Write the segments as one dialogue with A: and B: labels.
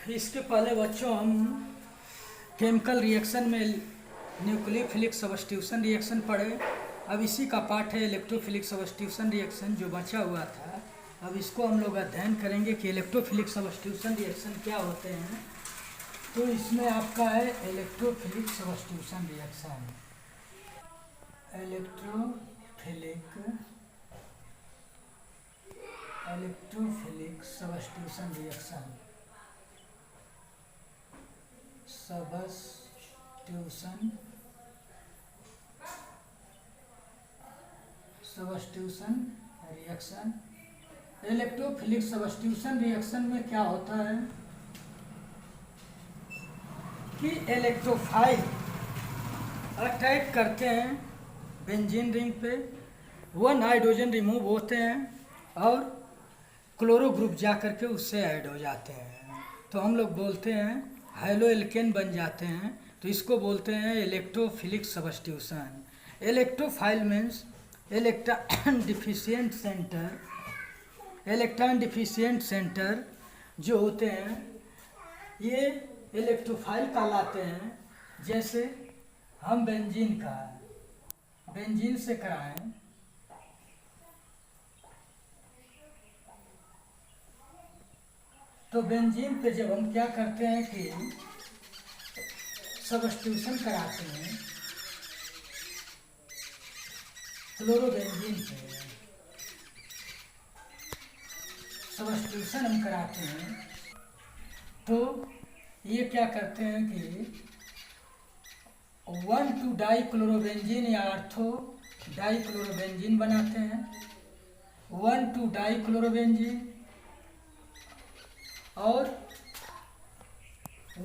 A: इसके पहले बच्चों हम केमिकल रिएक्शन में न्यूक्लियोफिलिक सब्स्टिट्यूशन रिएक्शन पढ़े। अब इसी का पार्ट है इलेक्ट्रोफिलिक सब्स्टिट्यूशन रिएक्शन जो बचा हुआ था। अब इसको हम लोग अध्ययन करेंगे कि इलेक्ट्रोफिलिक सब्स्टिट्यूशन रिएक्शन क्या होते हैं। तो इसमें आपका है electrophilic substitution reaction. Electrophilic substitution reaction reaction. Electrophilic substitution reaction में क्या होता है कि इलेक्ट्रोफाइल अटैक करते हैं बेंजीन रिंग पे, 1 हाइड्रोजन रिमूव होते हैं और क्लोरो ग्रुप जा करके उससे ऐड हो जाते हैं। तो हम लोग बोलते हैं हेलो एल्केन बन जाते हैं। तो इसको बोलते हैं electrophilic substitution. Electrophile means electron deficient centre जो होते हैं ये इलेक्ट्रोफाइल कहलाते हैं। जैसे हम बेंजीन से कराएं तो बेंजीन पे जब हम क्या करते हैं कि सब्स्टिट्यूशन कराते हैं क्लोरोबेंजीन पे सब्स्टिट्यूशन हम कराते हैं तो ये क्या करते हैं कि 1,2 डाइक्लोरोबेंजीन या ऑर्थो डाइक्लोरोबेंजीन बनाते हैं। 1,2 डाइक्लोरोबेंजीन और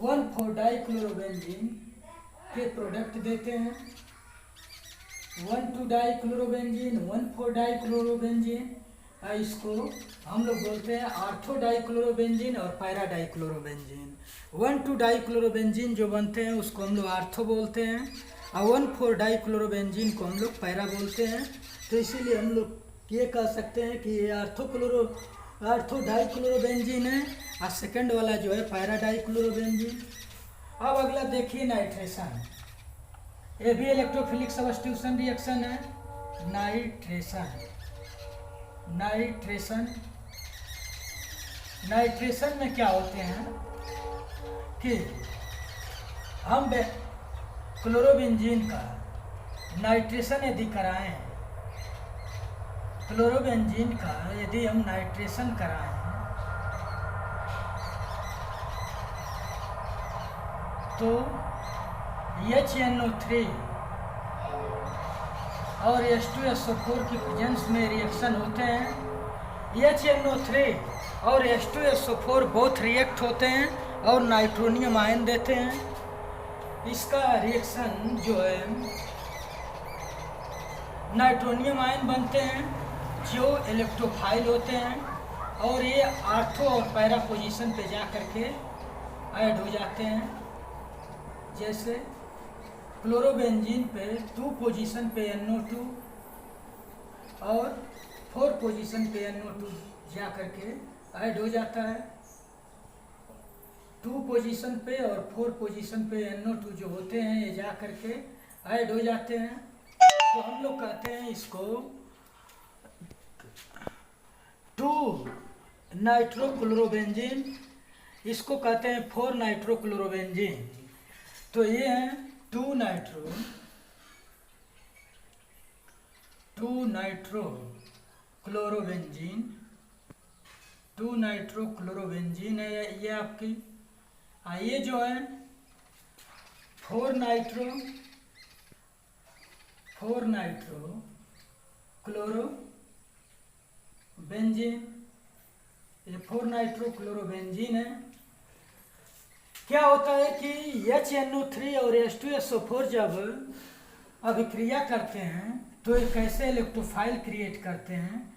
A: 1,4 डाइक्लोरोबेंजीन के प्रोडक्ट देते हैं। 1,2 डाइक्लोरोबेंजीन 1,4 डाइक्लोरोबेंजीन, इसको हम लोग बोलते हैं ऑर्थो डाइक्लोरोबेंजीन और पैरा डाइक्लोरोबेंजीन। 1,2 डाइक्लोरोबेंजीन जो बनते हैं उसको हम लोग ऑर्थो बोलते हैं और 1,4 डाइक्लोरोबेंजीन को हम लोग पैरा बोलते हैं। तो इसीलिए हम लोग ये कह सकते हैं कि ये ऑर्थो डाइक्लोरोबेंजीन है और सेकंड वाला जो है पैरा डाइक्लोरोबेंजीन। अब अगला देखिए नाइट्रेशन। ये भी इलेक्ट्रोफिलिक सब्स्टिट्यूशन रिएक्शन है। नाइट्रेशन में क्या होते हैं कि हम क्लोरोबेंजीन का नाइट्रेशन यदि कराएं, क्लोरोबेंजीन का यदि हम नाइट्रेशन कराएं तो HNO3 और H2SO4 की प्रेजेंस में रिएक्शन होते हैं। HNO3 और H2SO4 बोथ रिएक्ट होते हैं और नाइट्रोनियम आयन देते हैं। इसका रिएक्शन जो है नाइट्रोनियम आयन बनते हैं जो इलेक्ट्रोफाइल होते हैं और ये ऑर्थो और पैरा पोजीशन पे जा करके ऐड हो जाते हैं। जैसे क्लोरोबेंजीन पे 2 पोजीशन पे NO2 और 4 पोजीशन पे NO2 जा करके ऐड हो जाता है। 2 पोजीशन पे और 4 पोजीशन पे NO2 जो होते हैं ये जा करके ऐड हो जाते हैं। तो हम लोग कहते हैं इसको 2 नाइट्रोक्लोरोबेंजीन, इसको कहते हैं 4 नाइट्रोक्लोरोबेंजीन। तो ये हैं 2 नाइट्रोक्लोरोबेंजीन है ये आपकी। ये जो है 4 नाइट्रोक्लोरोबेंजीन, ये 4 नाइट्रोक्लोरोबेंजीन है। क्या होता है कि HNO3 और H2SO4 जब अभिक्रिया करते हैं तो एक ऐसे इलेक्ट्रोफाइल क्रिएट करते हैं।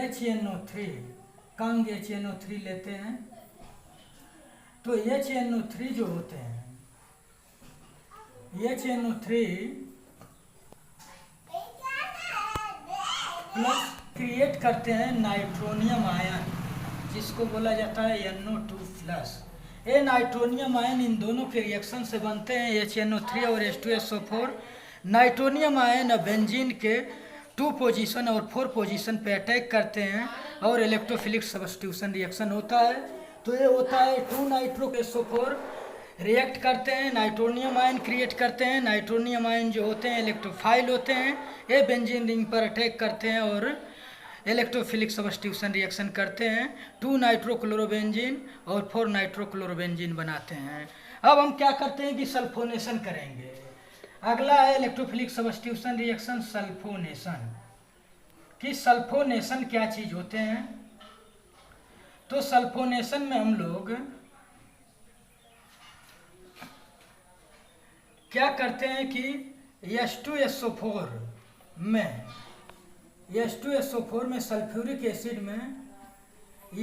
A: HNO3 कंग HNO3 लेते हैं तो HNO3 जो होते हैं HNO3 प्लस क्रिएट करते हैं नाइट्रोनियम आयन जिसको बोला जाता है NO2 प्लस। ये नाइट्रोनियम आयन इन दोनों के रिएक्शन से बनते हैं HNO3 और H2SO4। नाइट्रोनियम आयन बेंजीन के 2 पोजीशन और 4 पोजीशन पे अटैक करते हैं और इलेक्ट्रोफिलिक सब्स्टिट्यूशन रिएक्शन होता है। तो ये होता है 2 नाइट्रो SO4 रिएक्ट करते हैं, नाइट्रोनियम आयन क्रिएट करते हैं। नाइट्रोनियम आयन जो होते हैं इलेक्ट्रोफाइल होते हैं, ये बेंजीन रिंग पर अटैक करते हैं और इलेक्ट्रोफिलिक सब्स्टिट्यूशन रिएक्शन करते हैं। 2 नाइट्रोक्लोरोबेंजीन और 4 नाइट्रोक्लोरोबेंजीन बनाते हैं। अब हम क्या करते हैं कि सल्फोनेशन करेंगे। अगला है इलेक्ट्रोफिलिक सब्स्टिट्यूशन रिएक्शन सल्फोनेशन। कि सल्फोनेशन क्या चीज होते हैं। तो सल्फोनेशन में हम लोग क्या करते हैं कि H2SO4 में सल्फ्यूरिक एसिड में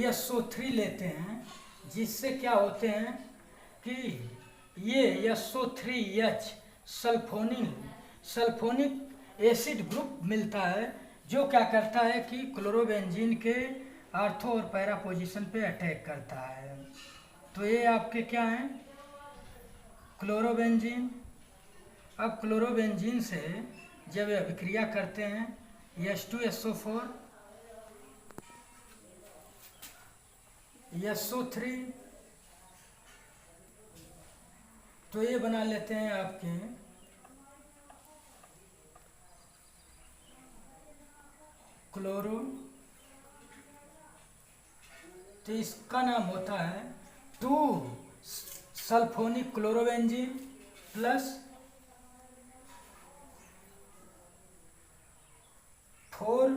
A: SO3 लेते हैं, जिससे क्या होते हैं कि ये SO3H सल्फोनिक एसिड ग्रुप मिलता है, जो क्या करता है कि क्लोरोबेंजीन के आर्थो और पैरा पोजीशन पे अटैक करता है। तो ये आपके क्या हैं, क्लोरोबेंजीन। अब क्लोरोबेंजीन से जब ये अभिक्रिया करते हैं H2SO4 SO3, तो ये बना लेते हैं आपके क्लोरो। तो इसका नाम होता है 2 sulphonic chlorobenzene plus 4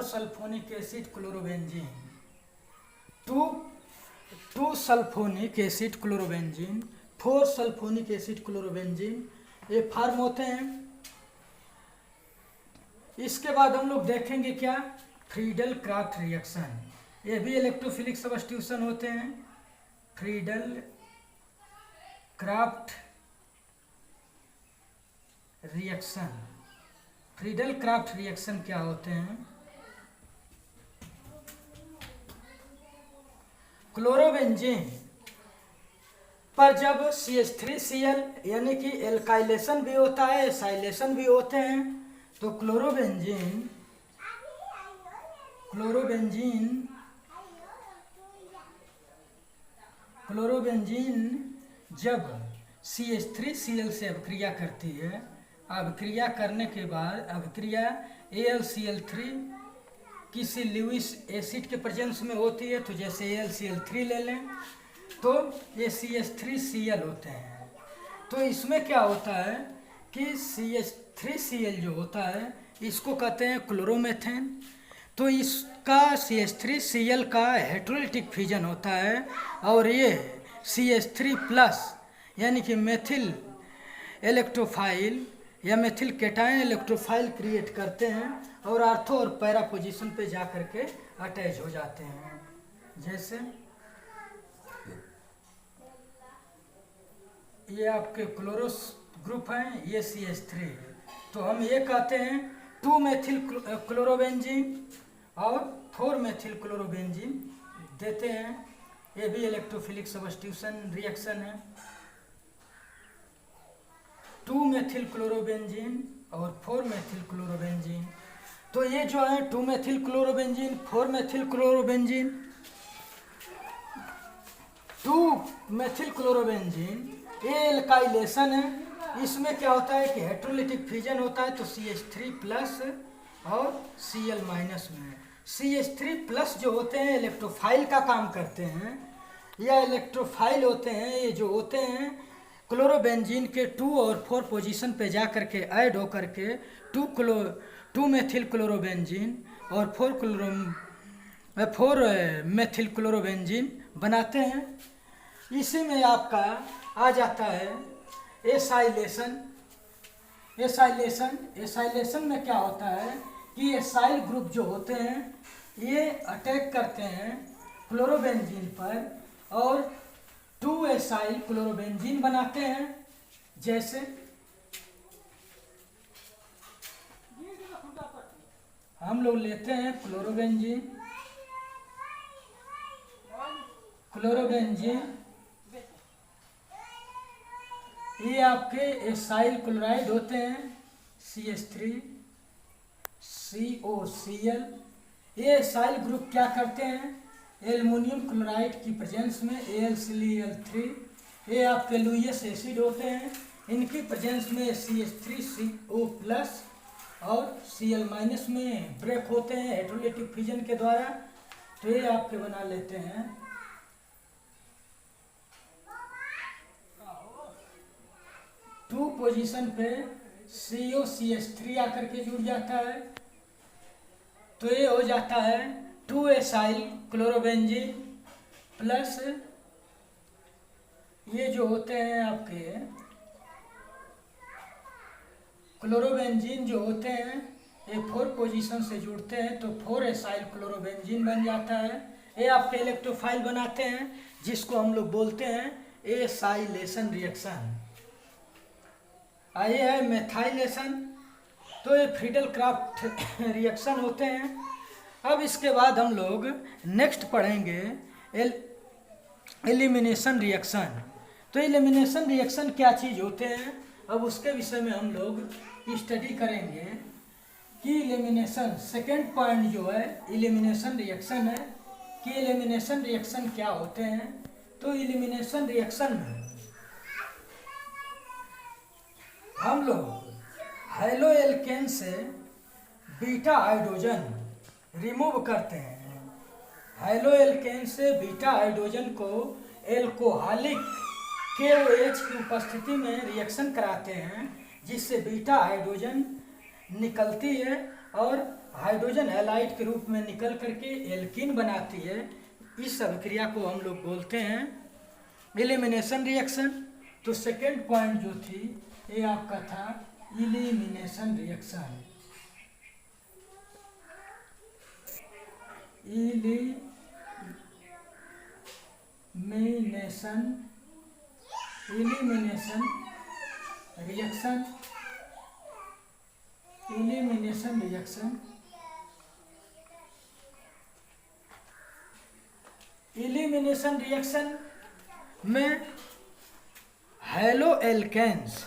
A: sulphonic acid chlorobenzene. 2 sulphonic acid chlorobenzene 4 sulphonic acid chlorobenzene ये फॉर्म होते हैं। इसके बाद हम लोग देखेंगे क्या, फ्रीडल क्राफ्ट रिएक्शन। ये भी इलेक्ट्रोफिलिक सब्स्टिट्यूशन होते हैं। फ्रीडल क्राफ्ट रिएक्शन क्या होते हैं। क्लोरोबेंजीन पर जब CH3Cl यानी कि एल्काइलेशन भी होता है, एसाइलेशन भी होते हैं, तो क्लोरोबेंजीन जब CH3Cl से अभिक्रिया करती है, अभिक्रिया करने के बाद अभिक्रिया AlCl3 किसी ल्यूइस एसिड के प्रेजेंस में होती है, तो जैसे AlCl3 ले लें तो ये CH3Cl होते हैं। तो इसमें क्या होता है कि CH3Cl जो होता है इसको कहते हैं क्लोरोमेथेन। तो इसका CH3Cl का हेटेरोलिटिक फ्यूजन होता है और ये CH3 प्लस यानी कि मेथिल इलेक्ट्रोफाइल या मेथिल केटायन इलेक्ट्रोफाइल क्रिएट करते हैं और आर्थो और पैरा पोजीशन पे जा करके अटैच हो जाते हैं। जैसे ये आपके क्लोरोस ग्रुप हैं, ये CH3, तो हम ये कहते हैं 2 मेथिल क्लोरोबेंजीन और 4 मेथिल क्लोरोबेंजीन देते हैं। ये भी इलेक्ट्रोफिलिक सब्स्टिट्यूशन रिएक्शन है। 2 मेथिल क्लोरोबेंजीन और 4 मेथिल क्लोरोबेंजीन। तो ये जो है 2 methyl chlorobenzene 4 methyl chlorobenzene 2 methyl chlorobenzene ये एल्काइलेशन है। इसमें क्या होता है कि हेटेरोलिटिक फ्यूजन होता है, तो CH3 प्लस और Cl माइनस में। CH3 प्लस जो होते हैं इलेक्ट्रोफाइल का काम करते हैं, या इलेक्ट्रोफाइल होते हैं, ये जो होते हैं क्लोरोबेंजीन के 2 और 4 पोजीशन पे जा करके ऐड हो करके 2 मेथिल क्लोरोबेंजीन और 4 मेथिल क्लोरोबेंजीन बनाते हैं। इसी में आपका आ जाता है एसाइलेशन में क्या होता है कि एसाइल ग्रुप जो होते हैं ये अटैक करते हैं क्लोरोबेंजीन पर और 2 एसाइल क्लोरोबेंजीन बनाते हैं। जैसे हम लोग लेते हैं क्लोरोबेंजीन क्लोरोबेंजीन, ये आपके एसाइल क्लोराइड होते हैं CH3 COCl। ये एसाइल ग्रुप क्या करते हैं, एल्युमिनियम क्लोराइड की प्रेजेंस में AlCl3, ये आपके लुईस एसिड होते हैं, इनकी प्रेजेंस में CH3CO+ और Cl- में ब्रेक होते हैं हेटेरोलिटिक फिजन के द्वारा, तो ये आपके बना लेते हैं टू पोजीशन पे COCH3 आकर के जुड़ जाता है, तो ये हो जाता है 2 एसाइल क्लोरोबेंजीन प्लस ये जो होते हैं आपके क्लोरोबेंजीन जो होते हैं ये 4 पोजीशन से जुड़ते हैं, तो 4 एसाइल क्लोरोबेंजीन बन जाता है। ये आपके इलेक्ट्रोफाइल बनाते हैं जिसको हम लोग बोलते हैं एसाइलेशन रिएक्शन। आइए है मेथाइलेशन, तो ये फ्रीडल क्राफ्ट रिएक्शन होते हैं। अब इसके बाद हम लोग नेक्स्ट पढ़ेंगे एलिमिनेशन रिएक्शन। तो एलिमिनेशन रिएक्शन क्या चीज़ होते हैं, अब उसके विषय में हम लोग स्टडी करेंगे कि एलिमिनेशन, सेकेंड पॉइंट जो है एलिमिनेशन रिएक्शन है कि एलिमिनेशन रिएक्शन क्या होते हैं। तो एलिमिनेशन रिएक्शन में हम लोग हेलो एल्केन से बीटा हाइड्रोजन रिमूव करते हैं। हेलो एल्केन से बीटा हाइड्रोजन को एल्कोहलिक KOH की उपस्थिति में रिएक्शन कराते हैं, जिससे बीटा हाइड्रोजन निकलती है और हाइड्रोजन हैलाइड के रूप में निकल करके एल्कीन बनाती है। इस अभिक्रिया को हम लोग बोलते हैं एलिमिनेशन रिएक्शन। तो सेकेंड पॉइंट जो थी ये आपका था elimination reaction. Elimination reaction elimination reaction में हेलो एल्केन्स,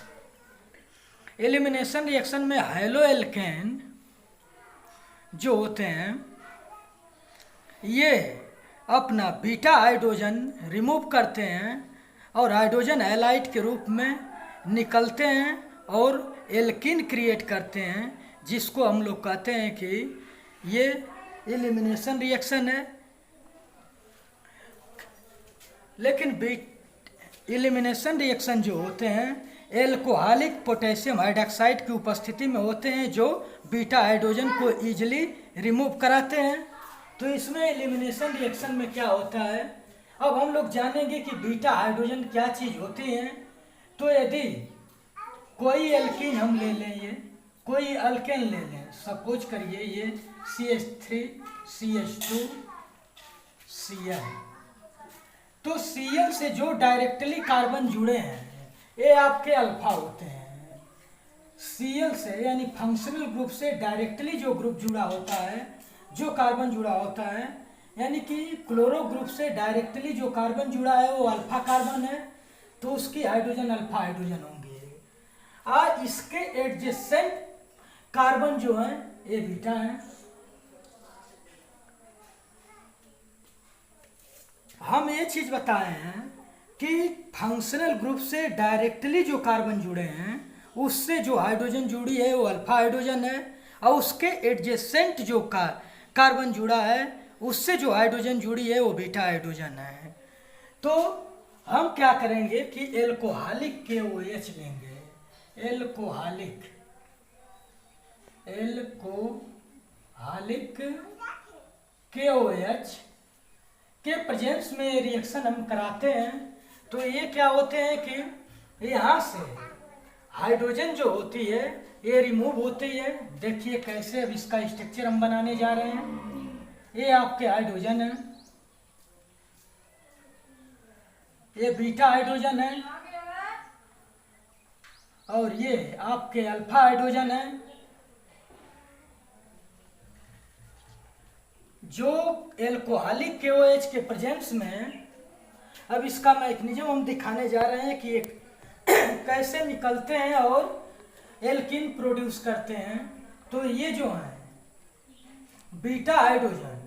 A: एलिमिनेशन रिएक्शन में हेलो एल्केन जो होते हैं ये अपना बीटा हाइड्रोजन रिमूव करते हैं और हाइड्रोजन हैलाइड के रूप में निकलते हैं और एल्कीन क्रिएट करते हैं, जिसको हम लोग कहते हैं कि ये एलिमिनेशन रिएक्शन है। लेकिन एलिमिनेशन रिएक्शन जो होते हैं एल्कोहलिक पोटेशियम हाइड्रॉक्साइड की उपस्थिति में होते हैं, जो बीटा हाइड्रोजन को ईजिली रिमूव कराते हैं। तो इसमें एलिमिनेशन रिएक्शन में क्या होता है, अब हम लोग जानेंगे कि बीटा हाइड्रोजन क्या चीज़ होती है। तो यदि कोई एल्कीन हम ले लें, ये कोई अल्केन ले लें, सपोज करिए ये CH3 CH2 Cl, तो Cl से जो डायरेक्टली कार्बन जुड़े हैं ये आपके अल्फा होते हैं। Cl से यानी फंक्शनल ग्रुप से डायरेक्टली जो ग्रुप जुड़ा होता है, जो कार्बन जुड़ा होता है, यानी कि क्लोरो ग्रुप से डायरेक्टली जो कार्बन जुड़ा है वो अल्फा कार्बन है, तो उसकी हाइड्रोजन अल्फा हाइड्रोजन होंगे। और इसके एडजेसेंट कार्बन जो है ये बीटा है। हम ये चीज बताए हैं कि फंक्शनल ग्रुप से डायरेक्टली जो कार्बन जुड़े हैं उससे जो हाइड्रोजन जुड़ी है वो अल्फा हाइड्रोजन है, और उसके एडजेसेंट जो कार्बन जुड़ा है उससे जो हाइड्रोजन जुड़ी है वो बीटा हाइड्रोजन है। तो हम क्या करेंगे कि एल्कोहलिक KOH लेंगे, एल्कोहलिक KOH के प्रेजेंस में रिएक्शन हम कराते हैं। तो ये क्या होते हैं कि यहाँ से हाइड्रोजन जो होती है ये रिमूव होती है। देखिए कैसे, अब इसका स्ट्रक्चर हम बनाने जा रहे हैं। ये आपके हाइड्रोजन है, ये बीटा हाइड्रोजन है, और ये आपके अल्फा हाइड्रोजन है। जो एल्कोहलिक KOH के प्रेजेंस में अब इसका मैकेनिज्म हम दिखाने जा रहे हैं कि ये कैसे निकलते हैं और एल्कीन प्रोड्यूस करते हैं। तो ये जो है बीटा हाइड्रोजन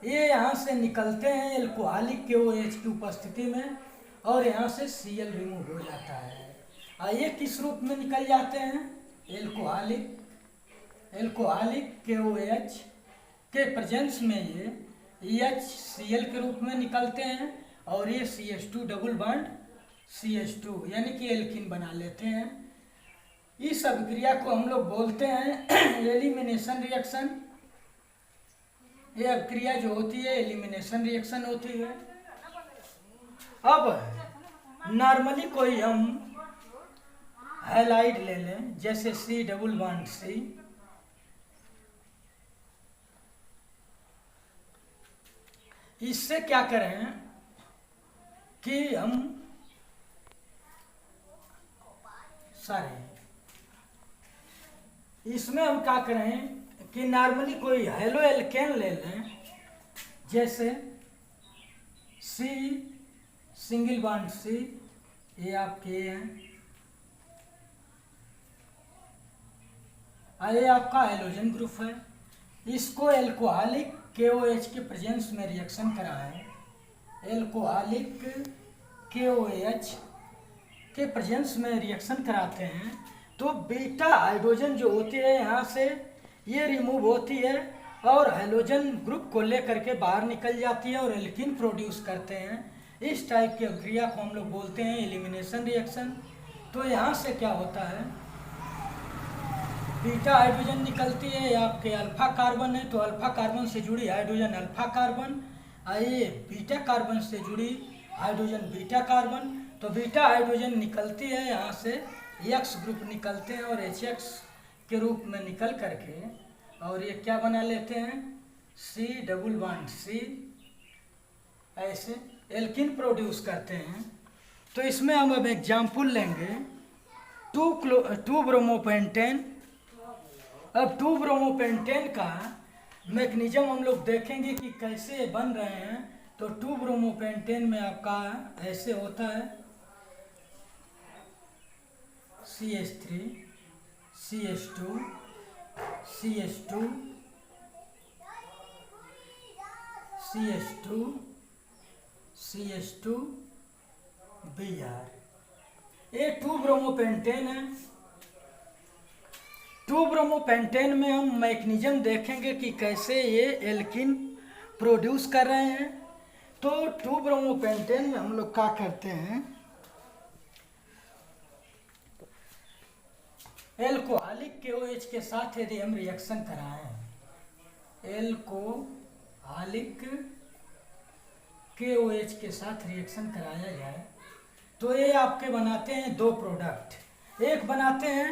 A: ये यहाँ से निकलते हैं एल्कोहलिक KOH की उपस्थिति में और यहाँ से Cl रिमूव हो जाता है। और ये किस रूप में निकल जाते हैं? एल्कोहलिक KOH के प्रेजेंस में ये HCl के रूप में निकलते हैं और ये CH2 डबल बॉन्ड CH2 यानी कि एल्कीन बना लेते हैं। इस अभिक्रिया को हम लोग बोलते हैं एलिमिनेशन रिएक्शन। ये अभिक्रिया जो होती है एलिमिनेशन रिएक्शन होती है। अब नॉर्मली कोई हम हैलाइड ले लें जैसे C डबल बॉन्ड C, इससे क्या करें कि हम इसमें हम क्या करें कि नॉर्मली कोई हेलो एल्केन ले लें जैसे C सिंगल बॉन्ड C, ये आपके हैं, ये आपका हेलोजन ग्रुप है। इसको एल्कोहलिक KOH के प्रेजेंस में रिएक्शन कराएं, एल्कोहलिक KOH के प्रेजेंस में रिएक्शन कराते हैं तो बीटा हाइड्रोजन जो होती है यहाँ से ये रिमूव होती है और हेलोजन ग्रुप को लेकर के बाहर निकल जाती है और एल्कीन प्रोड्यूस करते हैं। इस टाइप की अभिक्रिया को हम लोग बोलते हैं एलिमिनेशन रिएक्शन। तो यहाँ से क्या होता है, बीटा हाइड्रोजन निकलती है, आपके अल्फा कार्बन है तो अल्फा कार्बन से जुड़ी हाइड्रोजन अल्फा कार्बन, ये बीटा कार्बन से जुड़ी हाइड्रोजन बीटा कार्बन। तो बीटा हाइड्रोजन निकलती है यहाँ से, X ग्रुप निकलते हैं और HX के रूप में निकल करके और ये क्या बना लेते हैं C डबल बॉन्ड C, ऐसे एल्कीन प्रोड्यूस करते हैं। तो इसमें हम अब एग्जाम्पल लेंगे 2 ब्रोमोपेंटेन। अब 2 ब्रोमोपेंटेन का मैकेनिज्म हम लोग देखेंगे कि कैसे बन रहे हैं। तो 2 ब्रोमोपेंटेन में आपका ऐसे होता है CH3 CH2 CH2 CH2 CH2 Br, ये 2 ब्रोमोपेंटेन है। 2 ब्रोमोपेंटेन में हम मैकेनिज्म देखेंगे कि कैसे ये एल्कीन प्रोड्यूस कर रहे हैं। तो 2 ब्रोमोपेंटेन में हम लोग क्या करते हैं, एल्कोहलिक KOH के साथ यदि हम रिएक्शन कराएं, एल्कोहलिक KOH के साथ रिएक्शन कराया जाए तो ये आपके बनाते हैं 2 प्रोडक्ट। एक बनाते हैं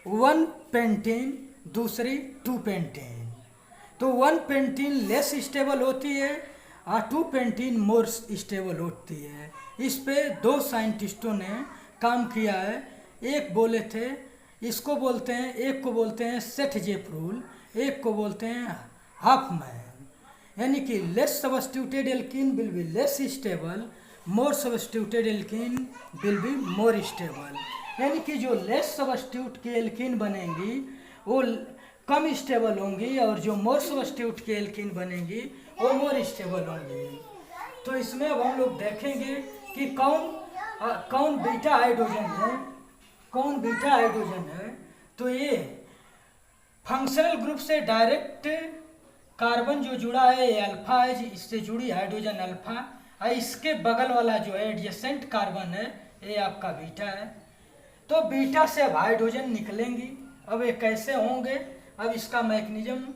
A: 1 पेंटेन, दूसरी 2 पेंटेन। तो 1 पेंटेन लेस स्टेबल होती है और 2 पेंटेन मोर स्टेबल होती है। इस पे 2 साइंटिस्टों ने काम किया है। एक बोले थे, इसको बोलते हैं, एक को बोलते हैं सेठ जेफ्रूल, एक को बोलते हैं हॉफमैन। यानी कि less substituted alkene will be less stable, more substituted alkene will be more stable. यानी कि जो लेस सब्स्टिट्यूट की एल्कीन बनेंगी वो कम स्टेबल होंगी और जो मोर सब्स्टिट्यूट की एल्कीन बनेंगी वो मोर स्टेबल होंगी। तो इसमें अब हम लोग देखेंगे कि कौन बीटा हाइड्रोजन है, कौन बीटा हाइड्रोजन है। तो ये फंक्शनल ग्रुप से डायरेक्ट कार्बन जो जुड़ा है ये अल्फा है, इससे जुड़ी हाइड्रोजन अल्फा, और इसके बगल वाला जो है एडजेसेंट कार्बन है ये आपका बीटा है। तो बीटा से अब हाइड्रोजन निकलेंगी। अब ये कैसे होंगे, अब इसका मैकेनिज्म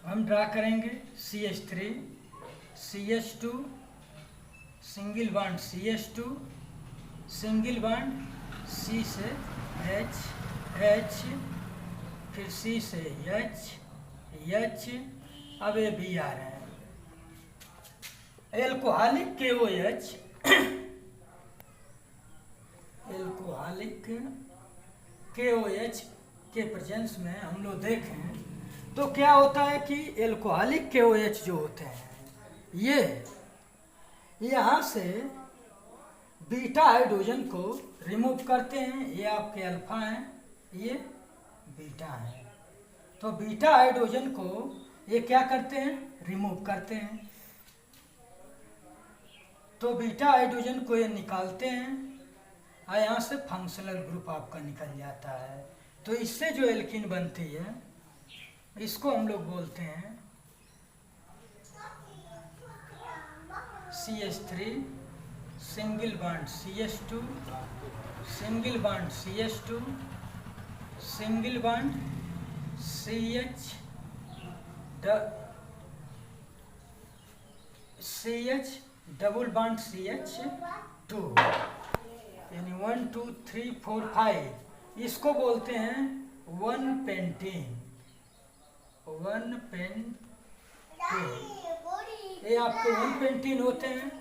A: हम ड्रा करेंगे। CH3 CH2 single bond CH2 single bond C से H H, फिर C से H H, अब ये Br है। एल्कोहलिक KOH, एल्कोहलिक KOH के प्रेजेंस में हम लोग देखें तो क्या होता है कि एल्कोहलिक KOH जो होते हैं यहाँ से बीटा हाइड्रोजन को रिमूव करते हैं। ये आपके अल्फा हैं, ये बीटा है। तो बीटा हाइड्रोजन को ये क्या करते हैं, रिमूव करते हैं। तो बीटा हाइड्रोजन को ये निकालते हैं और यहाँ से फंक्शनल ग्रुप आपका निकल जाता है। तो इससे जो एल्कीन बनती है इसको हम लोग बोलते हैं CH3 single bond CH2, single bond CH2, single bond CH double bond CH2, यानी 1 2 3 4 5। इसको बोलते हैं 1 पेंटीन, 1 पेंटीन। ये आपके 1 पेंटीन होते हैं।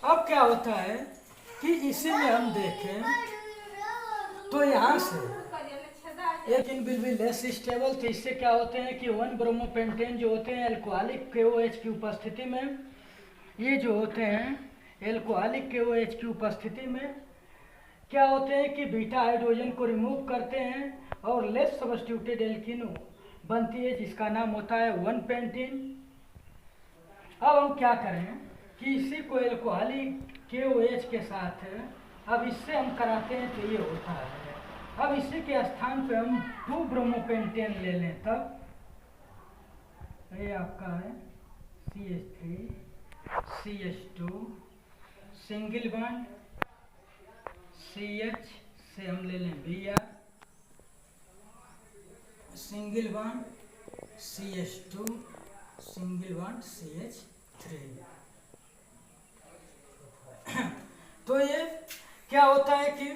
A: अब क्या होता है कि इसी में हम देखें तो यहाँ से एक in will be less stable. तो इससे क्या होते हैं कि 1 ब्रोमोपेंटेन जो होते हैं एल्कोहलिक KOH की उपस्थिति में, ये जो होते हैं एल्कोहलिक KOH की उपस्थिति में क्या होते हैं कि बीटा हाइड्रोजन को रिमूव करते हैं और लेस सब्स्टिट्यूटेड एल्कीन बनती है जिसका नाम होता है 1 पेंटीन। अब हम क्या करें कि इसी को एल्कोहलिक KOH के साथ अब इससे हम कराते हैं तो ये होता है। अब इसी के स्थान पे हम 2 ब्रोमोपेंटेन ले लें, तब ये आपका है CH3 CH2 single bond CH से हम ले लें Br, single bond CH2 single bond CH3। तो ये क्या होता है कि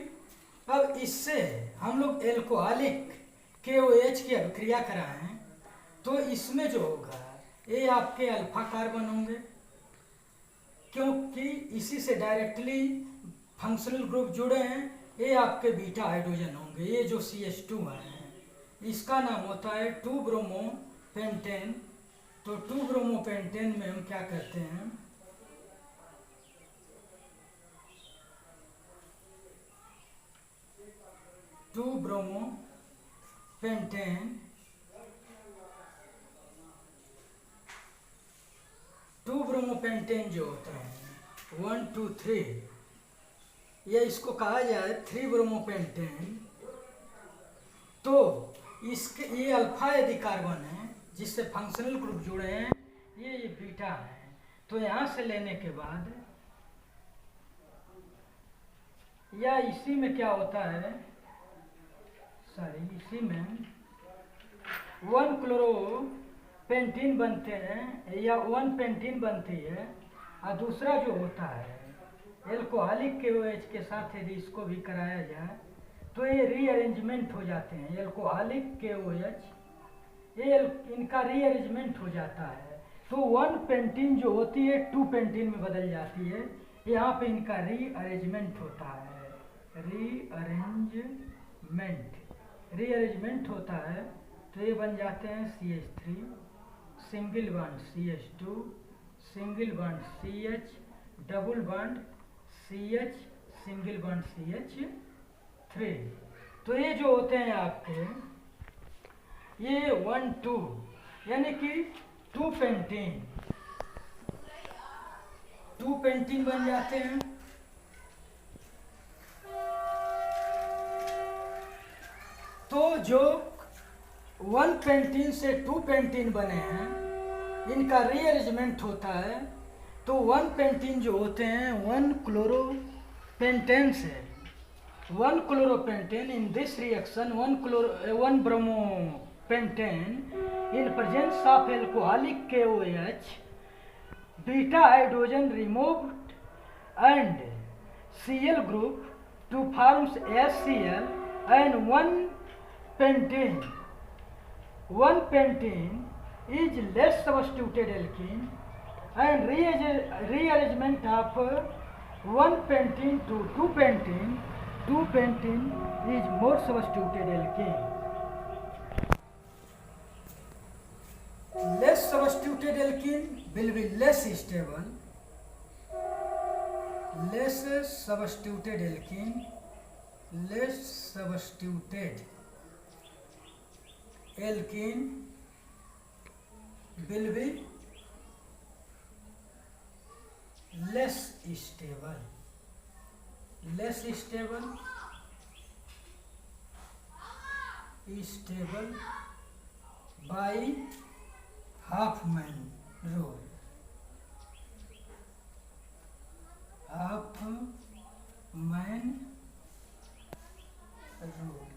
A: अब इससे हम लोग एल्कोहलिक KOH की अभिक्रिया कराएं तो इसमें जो होगा ये आपके अल्फा कार्बन होंगे, क्योंकि इसी से डायरेक्टली फंक्शनल ग्रुप जुड़े हैं। ये आपके बीटा हाइड्रोजन होंगे। ये जो CH2 है इसका नाम होता है 2 ब्रोमोपेंटेन। तो 2 ब्रोमोपेंटेन में हम क्या करते हैं, टू ब्रोमोपेंटेन, 2 ब्रोमोपेंटेन जो होते हैं 1 2 3, या इसको कहा जाए 3 ब्रोमोपेंटेन। तो इसके ये अल्फा यदि कार्बन है जिससे फंक्शनल ग्रुप जुड़े हैं, ये बीटा है। तो यहाँ से लेने के बाद या इसी में क्या होता है, इसी में 1 क्लोरोपेंटीन बनते हैं या 1 पेंटीन बनती है। और दूसरा जो होता है एल्कोहलिक KOH के साथ यदि इसको भी कराया जाए तो ये रीअरेंजमेंट हो जाते हैं। एल्कोहलिक KOH ये इनका रीअरेंजमेंट हो जाता है। तो 1 पेंटीन जो होती है 2 पेंटीन में बदल जाती है। यहाँ पे इनका रीअरेंजमेंट होता है, रीअरेंजमेंट होता है। तो ये बन जाते हैं CH3 single bond CH2 single bond CH double bond CH single bond CH3। तो ये जो होते हैं आपके ये 1 2 यानी कि 2 पेंटीन बन जाते हैं। तो जो 1 पेंटीन से 2 पेंटीन बने हैं इनका रीअरेंजमेंट होता है। तो 1 पेंटीन जो होते हैं 1 क्लोरोपेंटेन से 1 chloropentane in this reaction 1 bromopentane in presence of alcoholic KOH beta hydrogen removed and Cl group to forms HCl and 1 pentane is less substituted alkene and rearrangement of 1 pentene to 2 pentene is more substituted alkene. Less substituted alkene will be less stable less substituted alkene, less substituted alkene will be less stable, less stable, stable by Huffman rule, Huffman rule.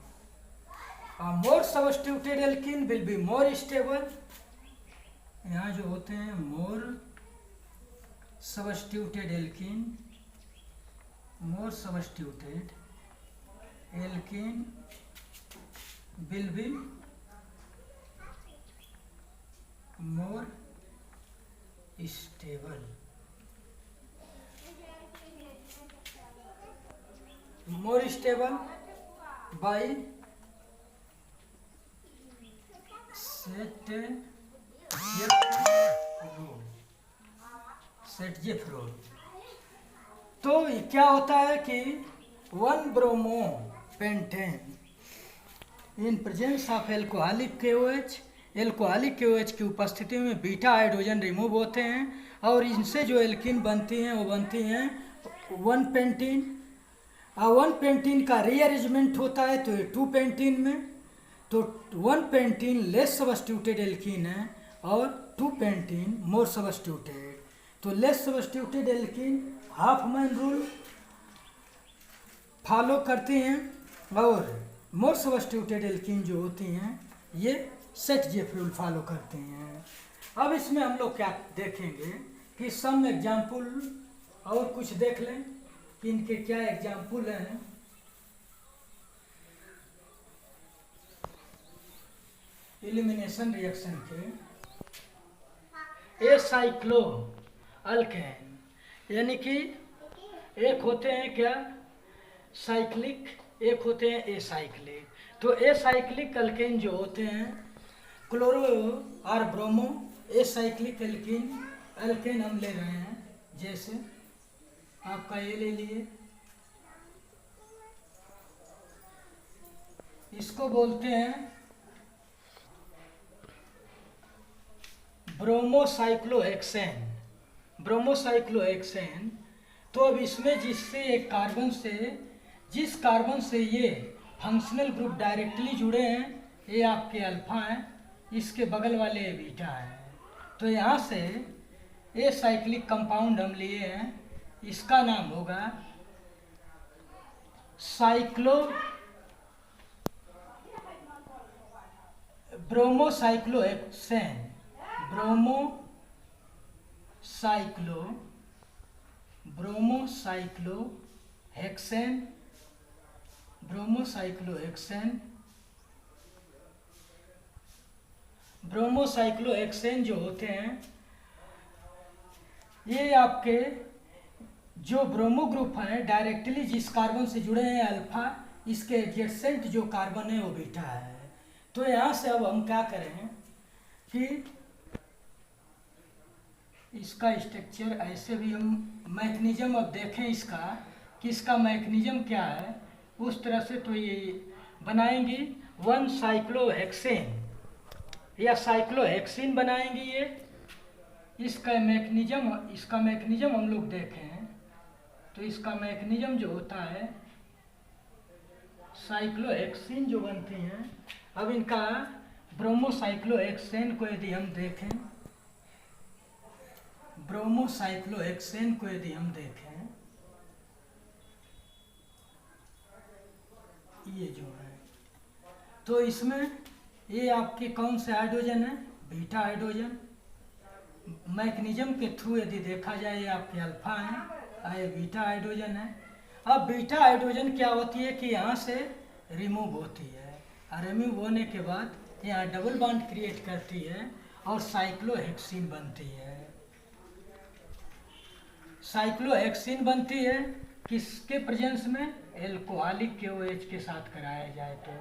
A: A more substituted alkene will be more stable. यहाँ जो होते हैं more substituted alkene, more substituted alkene will be more stable, more stable by Saytzeff rule. तो क्या होता है कि 1 bromo pentane in presence of alcoholic KOH, alcoholic KOH की उपस्थिति में बीटा हाइड्रोजन रिमूव होते हैं और इनसे जो एल्कीन बनती हैं वो बनती हैं 1 पेंटीन। और 1 पेंटीन का रीअरेंजमेंट होता है तो ये 2 पेंटीन में, तो 1 पेंटीन लेस सब्स्टिट्यूटेड एल्कीन है और 2 पेंटीन मोर सब्स्टिट्यूटेड। तो less substituted alkene Hopman rule follow करते हैं और मोर सब्स्टिट्यूटेड एल्कीन जो होती हैं ये सेटजेफ रूल फॉलो करते हैं। अब इसमें हम लोग क्या देखेंगे कि सम एग्जाम्पल और कुछ देख लें कि इनके क्या एग्जाम्पल हैं। एलिमिनेशन रिएक्शन के एसाइक्लो अल्केन, यानी कि एक होते हैं क्या साइक्लिक, एक होते हैं एसाइक्लिक। तो एसाइक्लिक अल्केन जो होते हैं क्लोरो और ब्रोमो, एसाइक्लिक अल्केन हम ले रहे हैं, जैसे आपका ये ले लिए, इसको बोलते हैं ब्रोमोसाइक्लोहेक्सेन, ब्रोमोसाइक्लोहेक्सेन। तो अब इसमें जिससे एक कार्बन से, जिस कार्बन से ये फंक्शनल ग्रुप डायरेक्टली जुड़े हैं ये आपके अल्फा हैं, इसके बगल वाले ये बीटा हैं। तो यहाँ से ए साइक्लिक कंपाउंड हम लिए हैं, इसका नाम होगा साइक्लो ब्रोमोसाइक्लोहेक्सेन, ब्रोमोसाइक्लोहेक्सेन जो होते हैं ये आपके जो ब्रोमो ग्रुप है डायरेक्टली जिस कार्बन से जुड़े हैं अल्फा, इसके एडजेसेंट जो कार्बन है वो बीटा है। तो यहाँ से अब हम क्या करें कि इसका स्ट्रक्चर ऐसे भी हम मैकेनिज्म अब देखें इसका कि इसका मैकेनिज्म क्या है, उस तरह से तो ये बनाएंगी 1 साइक्लोहेक्सेन या साइक्लोहेक्सिन बनाएंगी ये। इसका मैकेनिज्म हम लोग देखें तो इसका मैकेनिज्म जो होता है साइक्लोहेक्सिन जो बनती हैं। अब इनका ब्रोमोसाइक्लोहेक्सेन को यदि हम देखें, ब्रोमोसाइक्लोहेक्सेन को यदि हम देखें, ये जो है तो इसमें ये आपके कौन से हाइड्रोजन है, बीटा हाइड्रोजन। मैकेनिज्म के थ्रू यदि देखा जाए ये आपके अल्फा हैं, ये बीटा हाइड्रोजन है। अब बीटा हाइड्रोजन क्या होती है कि यहाँ से रिमूव होती है और रिमूव होने के बाद यहाँ डबल बॉन्ड क्रिएट करती है और साइक्लोहेक्सिन बनती है। साइक्लोहेक्सिन बनती है किसके प्रेजेंस में, एल्कोहलिक KOH के साथ कराया जाए तो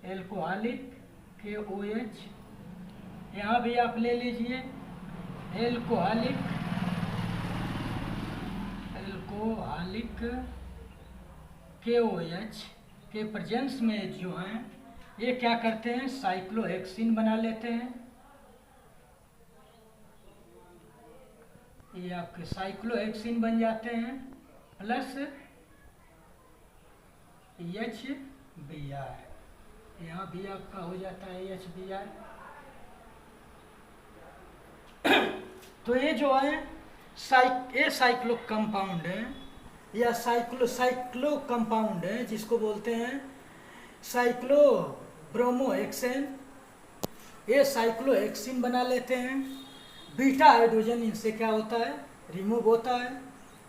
A: एल्कोहलिक KOH, यहाँ भी आप ले लीजिए एल्कोहलिक अल्कोहलिक KOH के प्रेजेंस में जो हैं ये क्या करते हैं, साइक्लोहेक्सिन बना लेते हैं। ये आपके साइक्लोहेक्सिन बन जाते हैं प्लस HBr, यहाँ भी आपका हो जाता है HBr। तो ये जो है ये साइक्लो कंपाउंड है या साइक्लो कंपाउंड है, जिसको बोलते हैं साइक्लो ब्रोमोहेक्सेन। ये साइक्लोहेक्सिन बना लेते हैं। बीटा हाइड्रोजन इनसे क्या होता है, रिमूव होता है।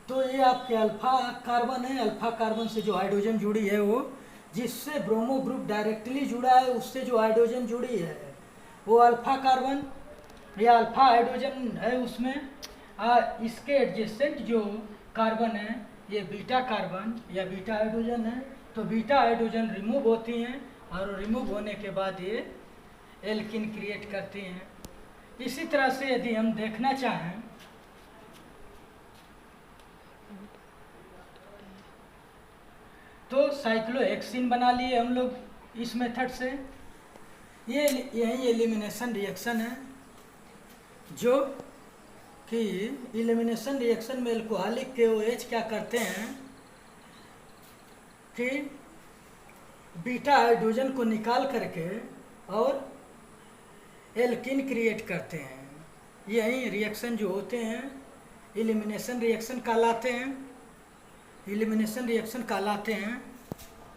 A: तो ये आपके अल्फा कार्बन है, अल्फा कार्बन से जो हाइड्रोजन जुड़ी है वो, जिससे ब्रोमो ग्रुप डायरेक्टली जुड़ा है उससे जो हाइड्रोजन जुड़ी है वो अल्फा कार्बन या अल्फा हाइड्रोजन है उसमें। इसके एडजेसेंट जो कार्बन है ये बीटा कार्बन या बीटा हाइड्रोजन है। तो बीटा हाइड्रोजन रिमूव होती हैं और रिमूव होने के बाद ये एल्किन क्रिएट करती हैं। इसी तरह से यदि हम देखना चाहें तो साइक्लोहेक्सिन बना लिए हम लोग इस मेथड से। ये यही एलिमिनेशन रिएक्शन है, जो कि एलिमिनेशन रिएक्शन में अल्कोहलिक KOH क्या करते हैं कि बीटा हाइड्रोजन को निकाल करके और एल्किन क्रिएट करते हैं। यही रिएक्शन जो होते हैं एलिमिनेशन रिएक्शन कहलाते हैं, एलिमिनेशन रिएक्शन कहलाते हैं।